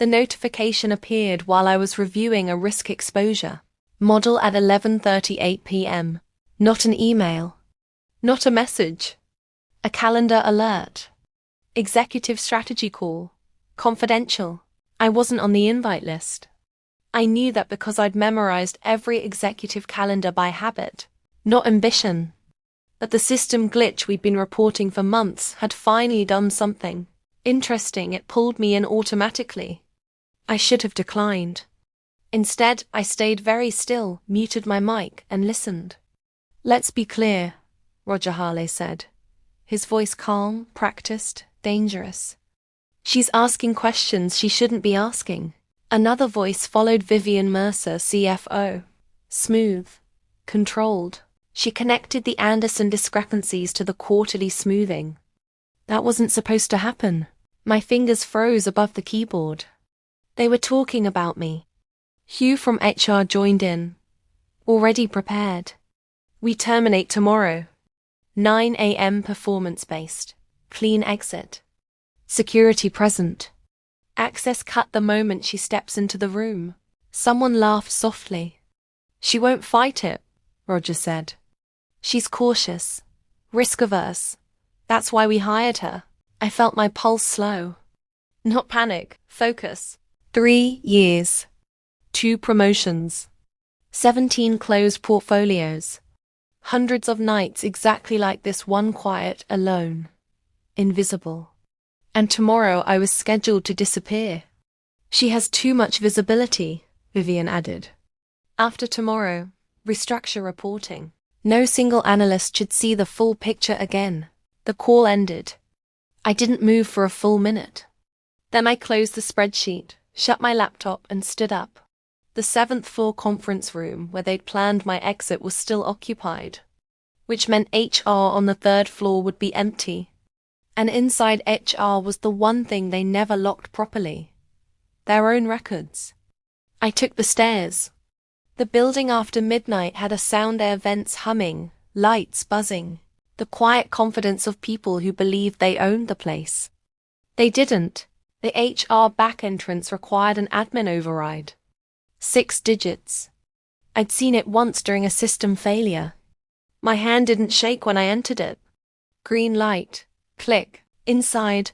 The notification appeared while I was reviewing a risk exposure model at 11:38 p.m. Not an email. Not a message. A calendar alert. Executive strategy call. Confidential. I wasn't on the invite list. I knew that because I'd memorized every executive calendar by habit, not ambition. But the system glitch we'd been reporting for months had finally done something interesting. It pulled me in automatically. I should have declined. Instead, I stayed very still, muted my mic, and listened. "Let's be clear," Roger Harley said, his voice calm, practiced, dangerous. "She's asking questions she shouldn't be asking." Another voice followed, Vivian Mercer, CFO. Smooth. Controlled. She connected the Anderson discrepancies to the quarterly smoothing. That wasn't supposed to happen. My fingers froze above the keyboard. They were talking about me. Hugh from HR joined in. Already prepared. "We terminate tomorrow. 9 a.m. performance-based. Clean exit. Security present. Access cut the moment she steps into the room." Someone laughed softly. "She won't fight it," Roger said. "She's cautious. Risk-averse. That's why we hired her." I felt my pulse slow. Not panic, focus. 3 years. 2 promotions. 17 closed portfolios. Hundreds of nights exactly like this one, quiet, alone. Invisible. And tomorrow I was scheduled to disappear. "She has too much visibility," Vivian added. "After tomorrow, restructure reporting. No single analyst should see the full picture again." The call ended. I didn't move for a full minute. Then I closed the spreadsheet, shut my laptop, and stood up. The 7th floor conference room where they'd planned my exit was still occupied, which meant HR on the 3rd floor would be empty. And inside HR was the one thing they never locked properly: their own records. I took the stairs. The building after midnight had a sound air, vents humming, lights buzzing, the quiet confidence of people who believed they owned the place. They didn't. The HR back entrance required an admin override. 6 digits. I'd seen it once during a system failure. My hand didn't shake when I entered it. Green light. Click. Inside,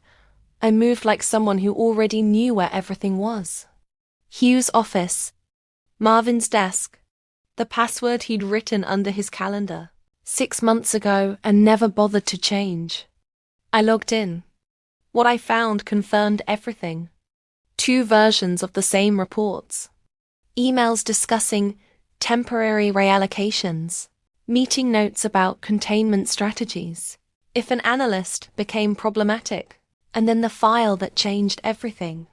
I moved like someone who already knew where everything was. Hugh's office. Marvin's desk. The password he'd written under his calendar 6 months ago and never bothered to change. I logged in. What I found confirmed everything. 2 versions of the same reports. Emails discussing temporary reallocations. Meeting notes about containment strategies. If an analyst became problematic. And then the file that changed everything.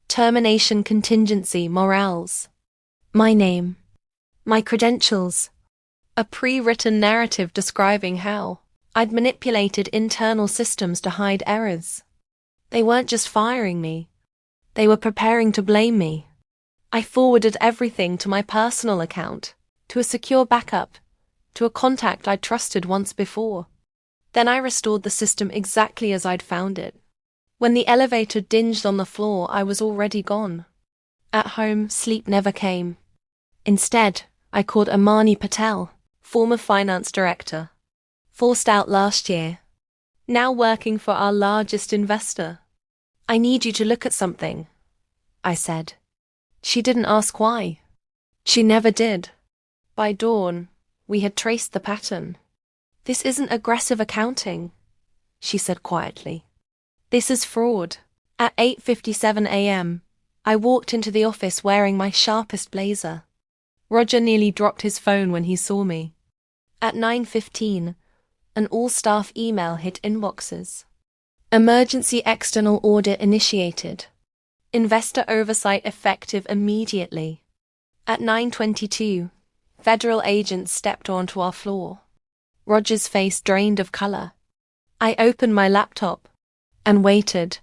Termination contingency morales. My name. My credentials. A pre-written narrative describing how I'd manipulated internal systems to hide errors. They weren't just firing me. They were preparing to blame me. I forwarded everything to my personal account, to a secure backup, to a contact I'd trusted once before. Then I restored the system exactly as I'd found it. When the elevator dinged on the floor, I was already gone. At home, sleep never came. Instead, I called Amani Patel, former finance director. Forced out last year. Now working for our largest investor. "I need you to look at something," I said. She didn't ask why. She never did. By dawn, we had traced the pattern. "This isn't aggressive accounting," she said quietly. "This is fraud." At 8:57 a.m., I walked into the office wearing my sharpest blazer. Roger nearly dropped his phone when he saw me. At 9:15, an all-staff email hit inboxes. Emergency external audit initiated. Investor oversight effective immediately. At 9:22, federal agents stepped onto our floor. Roger's face drained of color. I opened my laptop and waited.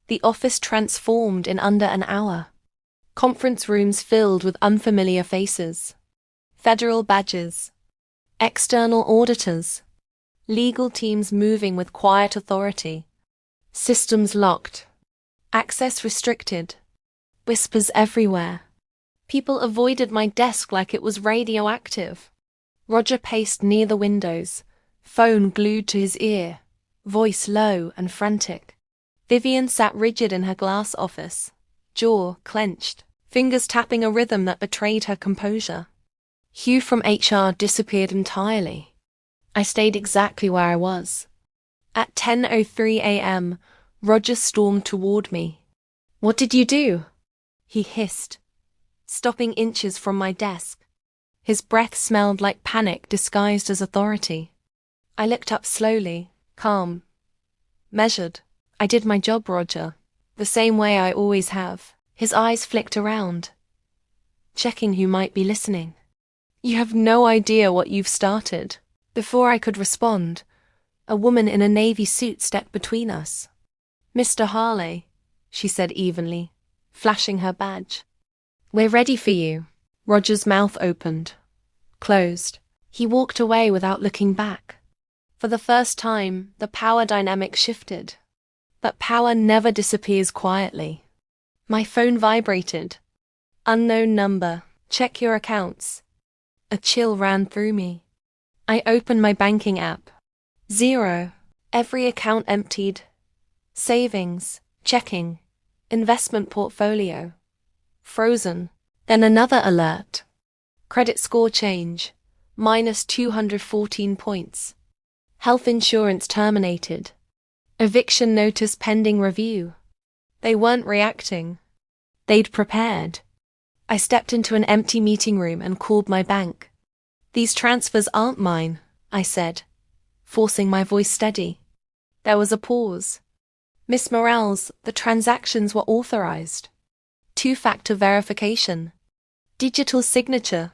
The office transformed in under an hour. Conference rooms filled with unfamiliar faces. Federal badges. External auditors. Legal teams moving with quiet authority. Systems locked. Access restricted. Whispers everywhere. People avoided my desk like it was radioactive. Roger paced near the windows, phone glued to his ear, voice low and frantic. Vivian sat rigid in her glass office, jaw clenched, fingers tapping a rhythm that betrayed her composure. Hugh from HR disappeared entirely. I stayed exactly where I was. At 10:03 a.m., Roger stormed toward me. "What did you do?" he hissed, stopping inches from my desk. His breath smelled like panic disguised as authority. I looked up slowly, calm, measured. "I did my job, Roger. The same way I always have." His eyes flicked around, checking who might be listening. "You have no idea what you've started." Before I could respond, a woman in a navy suit stepped between us. "Mr. Harley," she said evenly, flashing her badge. "We're ready for you." Roger's mouth opened, closed. He walked away without looking back. For the first time, the power dynamic shifted. But power never disappears quietly. My phone vibrated. "Unknown number. Check your accounts." A chill ran through me. I opened my banking app. 0. Every account emptied. Savings, checking, investment portfolio, frozen. Then another alert. Credit score change, minus 214 points. Health insurance terminated. Eviction notice pending review. They weren't reacting. They'd prepared. I stepped into an empty meeting room and called my bank. "These transfers aren't mine," I said, forcing my voice steady. There was a pause. "Miss Morales, the transactions were authorized. Two-factor verification. Digital signature.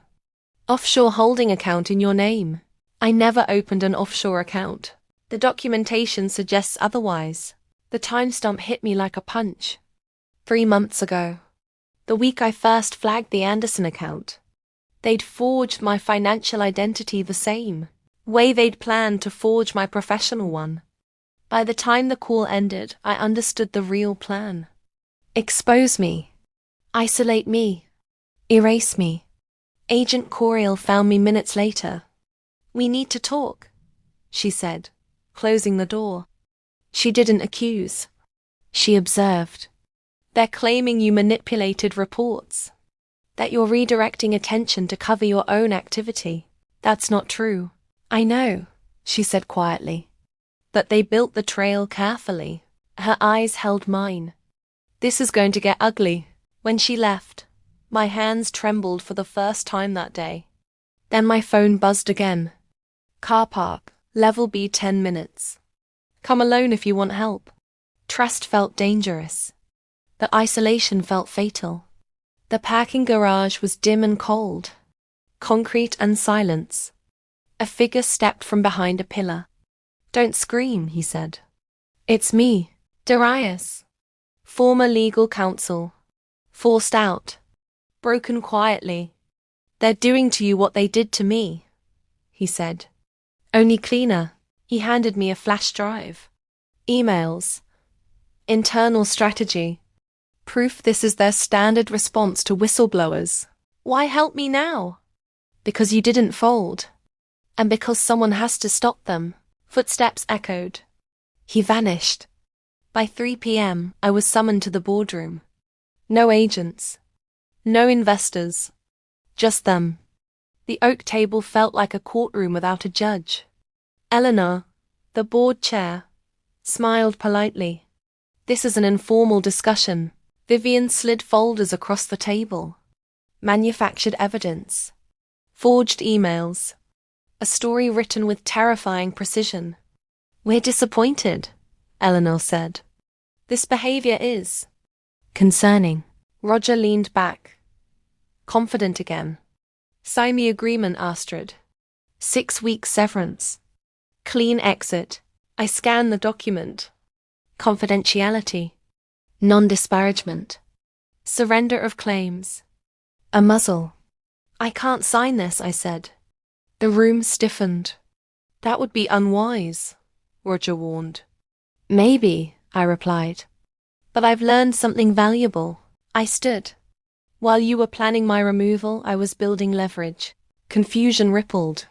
Offshore holding account in your name." I never opened an offshore account. The documentation suggests otherwise. The timestamp hit me like a punch. 3 months ago. The week I first flagged the Anderson account. They'd forged my financial identity the same way they'd planned to forge my professional one. By the time the call ended, I understood the real plan. Expose me. Isolate me. Erase me. Agent Coriel found me minutes later. "We need to talk," she said, closing the door. She didn't accuse. She observed. "They're claiming you manipulated reports. That you're redirecting attention to cover your own activity. That's not true." "I know," she said quietly. "But they built the trail carefully." Her eyes held mine. "This is going to get ugly." When she left, my hands trembled for the first time that day. Then my phone buzzed again. "Car park, level B 10 minutes. Come alone if you want help." Trust felt dangerous. The isolation felt fatal. The parking garage was dim and cold. Concrete and silence. A figure stepped from behind a pillar. "Don't scream," he said. "It's me, Darius. Former legal counsel. Forced out. Broken quietly. They're doing to you what they did to me," he said. "Only cleaner." He handed me a flash drive. Emails. Internal strategy. Proof this is their standard response to whistleblowers. "Why help me now?" "Because you didn't fold. And because someone has to stop them." Footsteps echoed. He vanished. By 3 p.m., I was summoned to the boardroom. No agents. No investors. Just them. The oak table felt like a courtroom without a judge. Eleanor, the board chair, smiled politely. "This is an informal discussion." Vivian slid folders across the table. Manufactured evidence. Forged emails. A story written with terrifying precision. "We're disappointed," Eleanor said. "This behavior is concerning." Roger leaned back, confident again. "Sign the agreement, Astrid. 6-week severance. Clean exit." I scanned the document. Confidentiality. Non-disparagement. Surrender of claims. A muzzle. "I can't sign this," I said. The room stiffened. "That would be unwise," Roger warned. "Maybe," I replied. "But I've learned something valuable. I stood. While you were planning my removal, I was building leverage. Confusion rippled.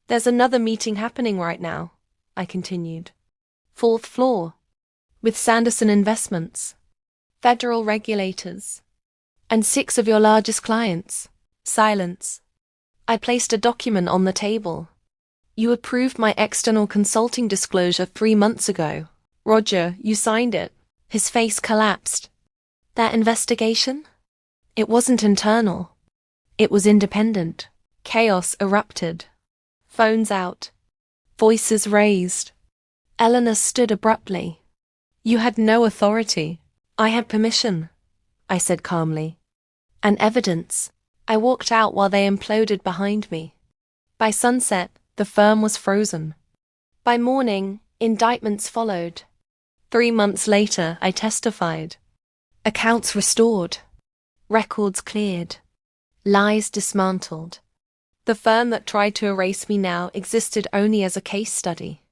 There's another meeting happening right now, I continued. 4th floor. With Sanderson Investments, federal regulators, and 6 of your largest clients. Silence. I placed a document on the table. You approved my external consulting disclosure 3 months ago. Roger, you signed it. His face collapsed. That investigation? It wasn't internal. It was independent. Chaos erupted. Phones out. Voices raised. Eleanor stood abruptly. You had no authority. I had permission, I said calmly. And evidence. I walked out while they imploded behind me. By sunset, the firm was frozen. By morning, indictments followed. 3 months later, I testified. Accounts restored. Records cleared. Lies dismantled. The firm that tried to erase me now existed only as a case study.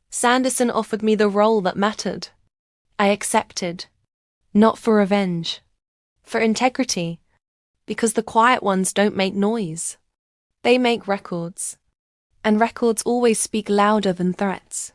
Sanderson offered me the role that mattered. I accepted. Not for revenge. For integrity. Because the quiet ones don't make noise. They make records. And records always speak louder than threats.